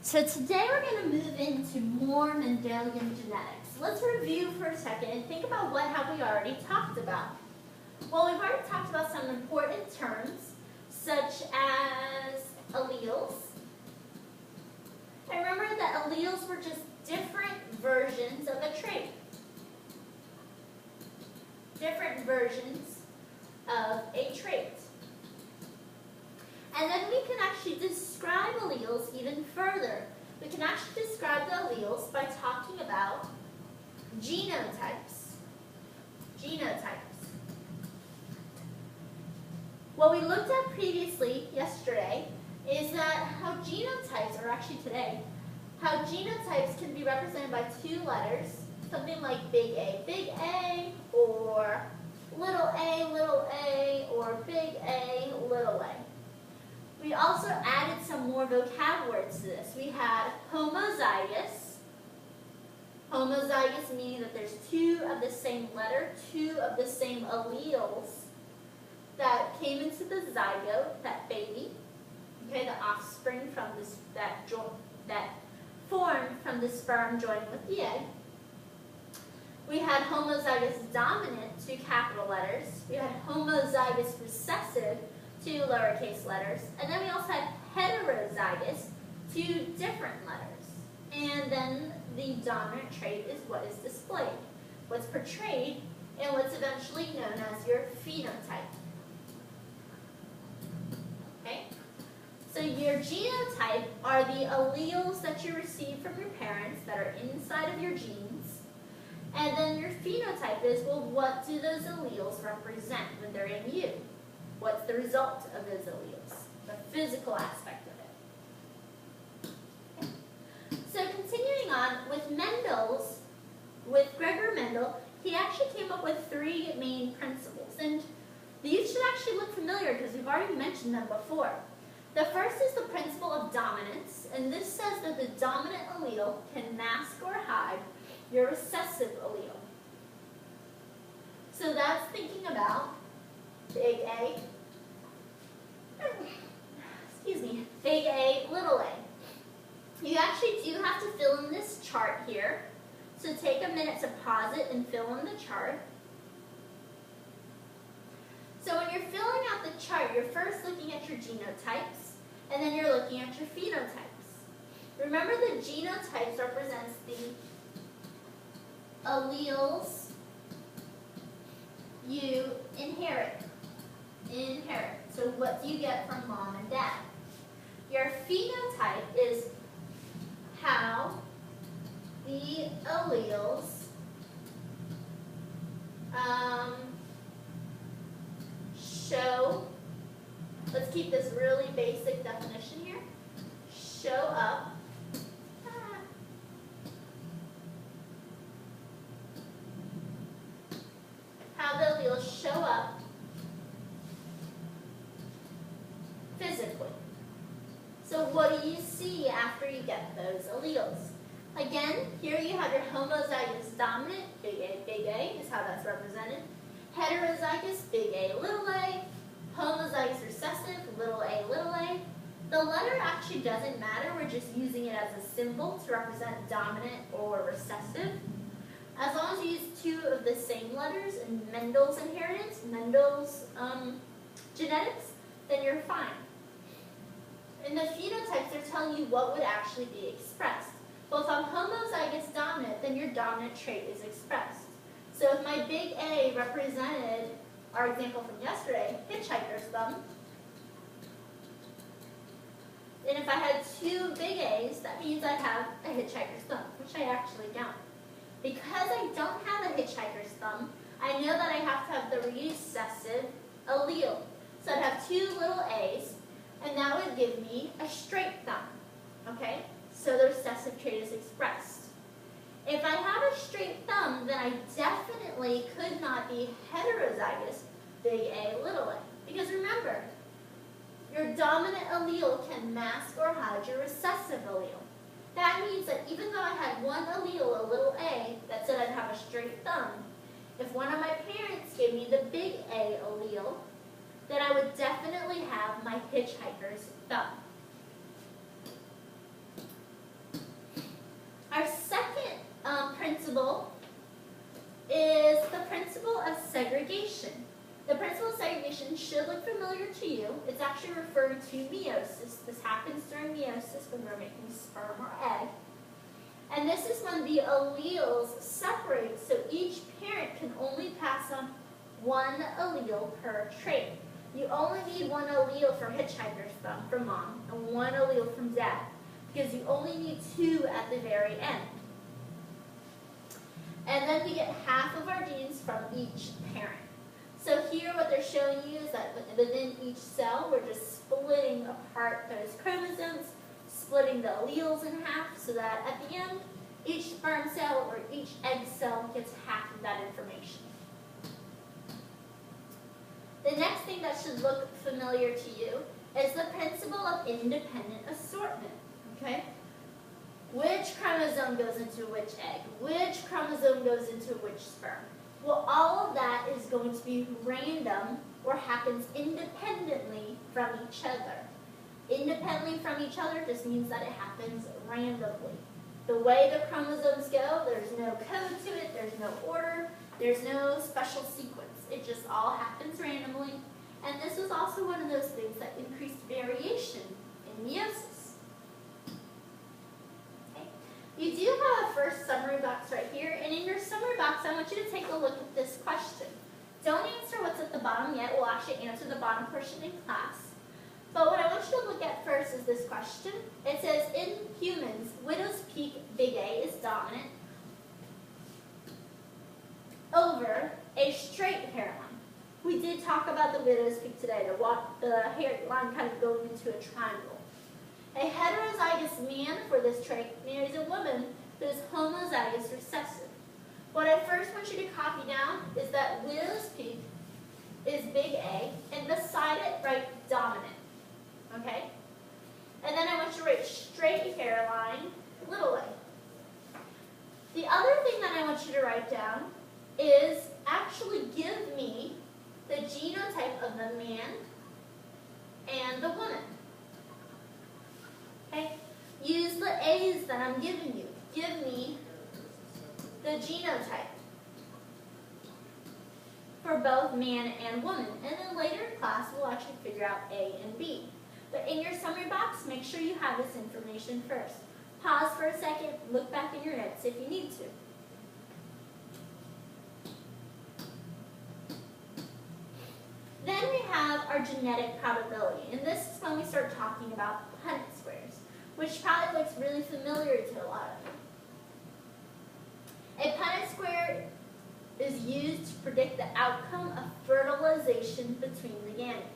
So today we're going to move into more Mendelian genetics. Let's review for a second and think about what have we already talked about. Well, we've already talked about some important terms such as alleles. And remember that alleles were just different versions of a trait. Different versions of a trait. And then we can actually describe alleles even further. We can actually describe the alleles by talking about genotypes. Genotypes. What we looked at previously, yesterday, is that how genotypes, or actually today, how genotypes can be represented by two letters, something like big A, or little a, or big A, little a. We also added some more vocab words to this. We had homozygous. Homozygous meaning that there's two of the same letter, two of the same alleles that came into the zygote, that baby, okay, the offspring from this that formed from the sperm joining with the egg. We had homozygous dominant, two capital letters. We had homozygous recessive, two lowercase letters, and then we also had heterozygous, two different letters. And then the dominant trait is what is displayed, what's portrayed, and what's eventually known as your phenotype. Okay? So your genotype are the alleles that you receive from your parents that are inside of your genes. And then your phenotype is, well, what do those alleles represent when they're in you? What's the result of those alleles? The physical aspect of it. Okay. So continuing on with Gregor Mendel, he actually came up with three main principles. And these should actually look familiar because we've already mentioned them before. The first is the principle of dominance, and this says that the dominant allele can mask or hide your recessive allele. So that's thinking about big A, big A, little a. You actually do have to fill in this chart here. So take a minute to pause it and fill in the chart. So when you're filling out the chart, you're first looking at your genotypes, and then you're looking at your phenotypes. Remember the genotypes represents the alleles you inherit. So what do you get from mom and dad? Your phenotype is how the alleles show, let's keep this really basic definition here, show up how the alleles show up physically. So what do you see after you get those alleles? Again, here you have your homozygous dominant, big A is how that's represented. Heterozygous, big A, little a. Homozygous recessive, little a, little a. The letter actually doesn't matter, we're just using it as a symbol to represent dominant or recessive. As long as you use two of the same letters in Mendel's inheritance, Mendel's genetics, then you're fine. In the phenotypes, they're telling you what would actually be expressed. Well, if I'm homozygous dominant, then your dominant trait is expressed. So if my big A represented, our example from yesterday, hitchhiker's thumb, then if I had two big A's, that means I have a hitchhiker's thumb, which I actually don't. Because I don't have a hitchhiker's thumb, I know that I have to have the recessive allele. So I'd have two little A's, and that would give me a straight thumb, okay? So the recessive trait is expressed. If I have a straight thumb, then I definitely could not be heterozygous, big A, little a. Because remember, your dominant allele can mask or hide your recessive allele. That means that even though I had one allele, a little a, that said I'd have a straight thumb, if one of my parents gave me the big A allele, then I would definitely have my hitchhiker's thumb. actually referring to meiosis. This happens during meiosis when we're making sperm or egg. And this is when the alleles separate, so each parent can only pass on one allele per trait. You only need one allele for hitchhiker's thumb from mom and one allele from dad, because you only need two at the very end. And then we get half of our genes from each parent. So here what they're showing you is that within each cell, we're just splitting apart those chromosomes, splitting the alleles in half, so that at the end, each sperm cell or each egg cell gets half of that information. The next thing that should look familiar to you is the principle of independent assortment, okay? Which chromosome goes into which egg? Which chromosome goes into which sperm? Well, all of that is going to be random or happens independently from each other. Independently from each other just means that it happens randomly. The way the chromosomes go, there's no code to it, there's no order, there's no special sequence. It just all happens randomly. And this is also one of those things that increased variation in meiosis. Okay. You do have a first summary box right here, and in your summary box, I want you to take a look at this question. Don't answer what's at the bottom yet. We'll actually answer the bottom portion in class. But what I want you to look at first is this question. It says, in humans, widow's peak big A is dominant over a straight hairline. We did talk about the widow's peak today, the hairline kind of going into a triangle. A heterozygous man for this trait marries a woman who is homozygous recessive. What I first want you to copy down is that widow's peak is big A, and beside it write dominant. Okay? And then I want you to write straight hairline, little a. The other thing that I want you to write down is actually give me the genotype of the man and the woman. Okay? Use the A's that I'm giving you. Give me the genotype for both man and woman. And then later in class, we'll actually figure out A and B. But in your summary box, make sure you have this information first. Pause for a second, look back in your notes if you need to. Then we have our genetic probability, and this is when we start talking about Punnett squares, which probably looks really familiar to a lot of you. A Punnett square is used to predict the outcome of fertilization between the gametes.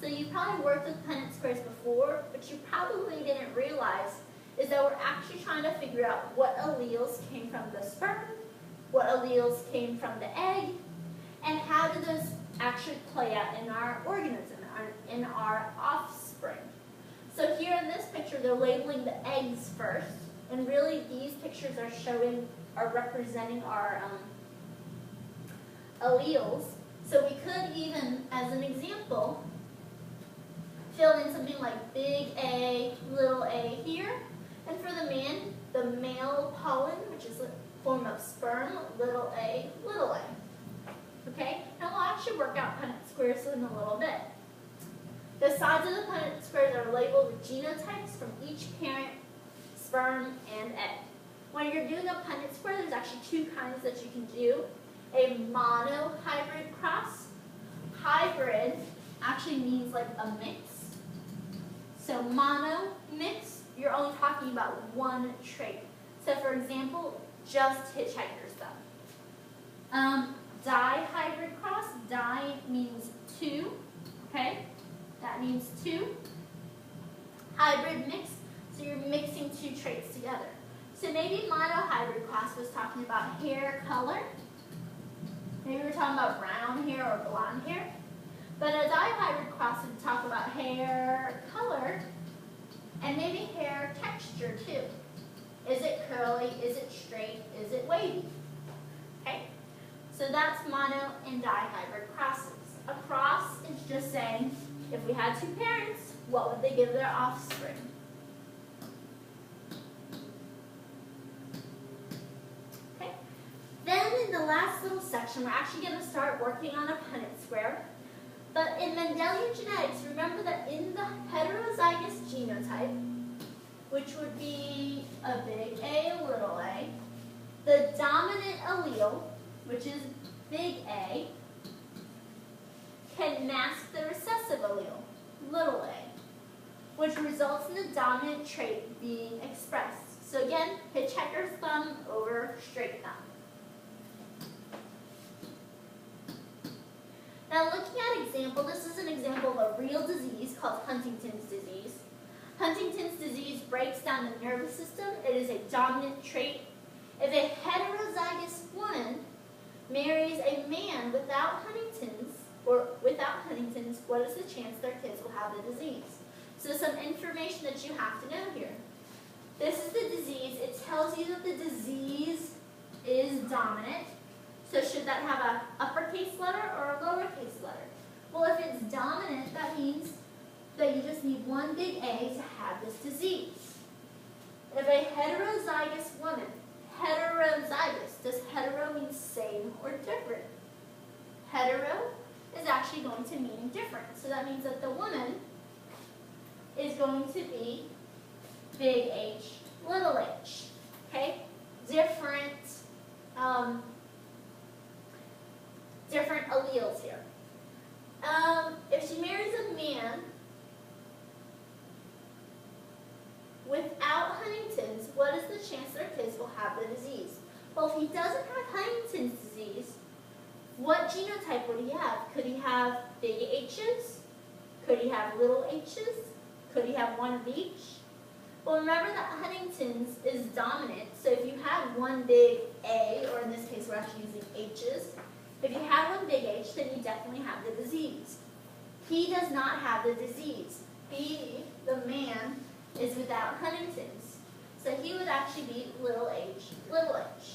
So you probably worked with Punnett squares before, but you probably didn't realize is that we're actually trying to figure out what alleles came from the sperm, what alleles came from the egg, and how do those actually play out in our organism, in our offspring. So here in this picture, they're labeling the eggs first, and really these pictures are representing our alleles. So we could even, as an example, fill in something like big A, little a here. And for the man, the male pollen, which is a form of sperm, little a, little a. Okay? And we'll actually work out Punnett squares in a little bit. The sides of the Punnett squares are labeled with genotypes from each parent, sperm, and egg. When you're doing a Punnett square, there's actually two kinds that you can do. A monohybrid cross. Hybrid actually means like a mix. So mono, mix, you're only talking about one trait. So for example, just hitchhiker's thumb. Dihybrid cross, di means two, okay? That means two. Hybrid mix, so you're mixing two traits together. So maybe monohybrid cross was talking about hair color. Maybe we're talking about brown hair or blonde hair. But a dihybrid cross would talk about hair color and maybe hair texture too. Is it curly? Is it straight? Is it wavy? Okay? So that's mono and dihybrid crosses. A cross is just saying, if we had two parents, what would they give their offspring? Okay? Then in the last little section, we're actually going to start working on a Punnett square. But in Mendelian genetics, remember that in the heterozygous genotype, which would be a big A, a little a, the dominant allele, which is big A, can mask the recessive allele, little a, which results in the dominant trait being expressed. So again, hitchhiker's thumb over straight thumb. Now looking at example, this is an example of a real disease called Huntington's disease. Huntington's disease breaks down the nervous system. It is a dominant trait. If a heterozygous woman marries a man without Huntington's, what is the chance their kids will have the disease? So some information that you have to know here. This is the disease. It tells you that the disease is dominant. So should that have an uppercase letter or a lowercase letter? Well, if it's dominant, that means that you just need one big A to have this disease. If a heterozygous woman, heterozygous, does hetero mean same or different? Hetero is actually going to mean different. So that means that the woman is going to be big H, little h. Okay? Different alleles here. If she marries a man without Huntington's, what is the chance their kids will have the disease? Well, if he doesn't have Huntington's disease, what genotype would he have? Could he have big H's? Could he have little h's? Could he have one of each? Well, remember that Huntington's is dominant, so if you have one big A, or in this case we're actually using H's, if you have one big H, then you definitely have the disease. He does not have the disease. He, the man, is without Huntington's. So he would actually be little h, little h.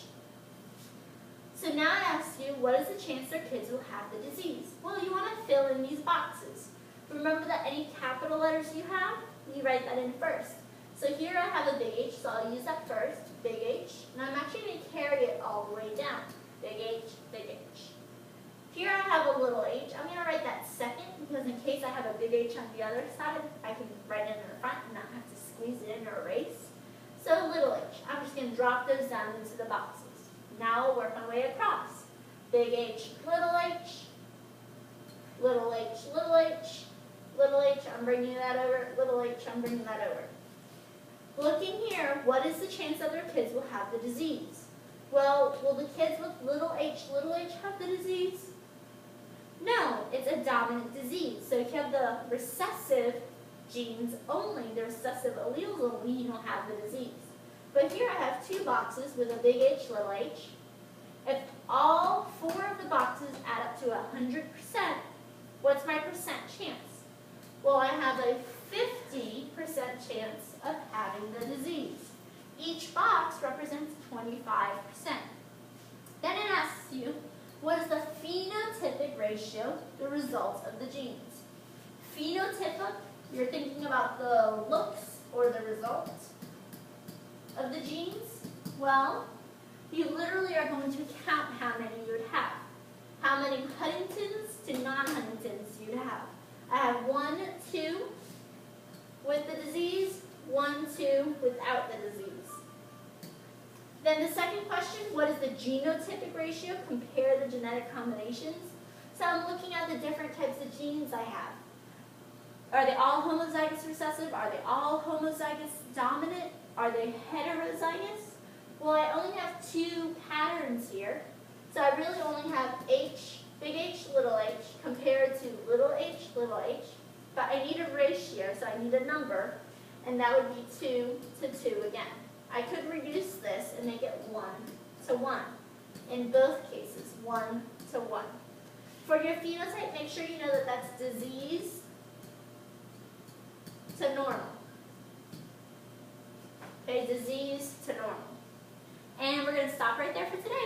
So now I ask you, what is the chance their kids will have the disease? Well, you want to fill in these boxes. Remember that any capital letters you have, you write that in first. So here I have a big H, so I'll use that first, big H, and I'm actually going to carry it all the way down. Big H, big H. Here I have a little h. I'm going to write that second because in case I have a big H on the other side, I can write it in the front and not have to squeeze it in or erase. So little h. I'm just going to drop those down into the boxes. Now I'll work my way across. Big H, little h, little h, little h, little h, I'm bringing that over, little h, I'm bringing that over. Looking here, what is the chance that their kids will have the disease? Well, will the kids with little h have the disease? No, it's a dominant disease. So if you have the recessive genes only, the recessive alleles only, you don't have the disease. But here I have two boxes with a big H, little h. If all four of the boxes add up to 100%, what's my percent chance? Well, I have a 50% chance of having the disease. Each box represents 25%. Then it asks you, what is the phenotypic ratio, the results of the genes? Phenotypic, you're thinking about the looks or the results of the genes. Well, you literally are going to count how many you would have. How many Huntingtons to non-Huntingtons you'd have. I have 1, 2 with the disease, 1, 2 without the disease. Then the second question, what is the genotypic ratio? Compare the genetic combinations. So I'm looking at the different types of genes I have. Are they all homozygous recessive? Are they all homozygous dominant? Are they heterozygous? Well, I only have 2 patterns here. So I really only have H, big H, little h, compared to little h, little h. But I need a ratio, so I need a number. And that would be 2 to 2 again. I could reduce this and make it 1 to 1. In both cases, 1 to 1. For your phenotype, make sure you know that that's disease to normal. Okay, disease to normal. And we're going to stop right there for today.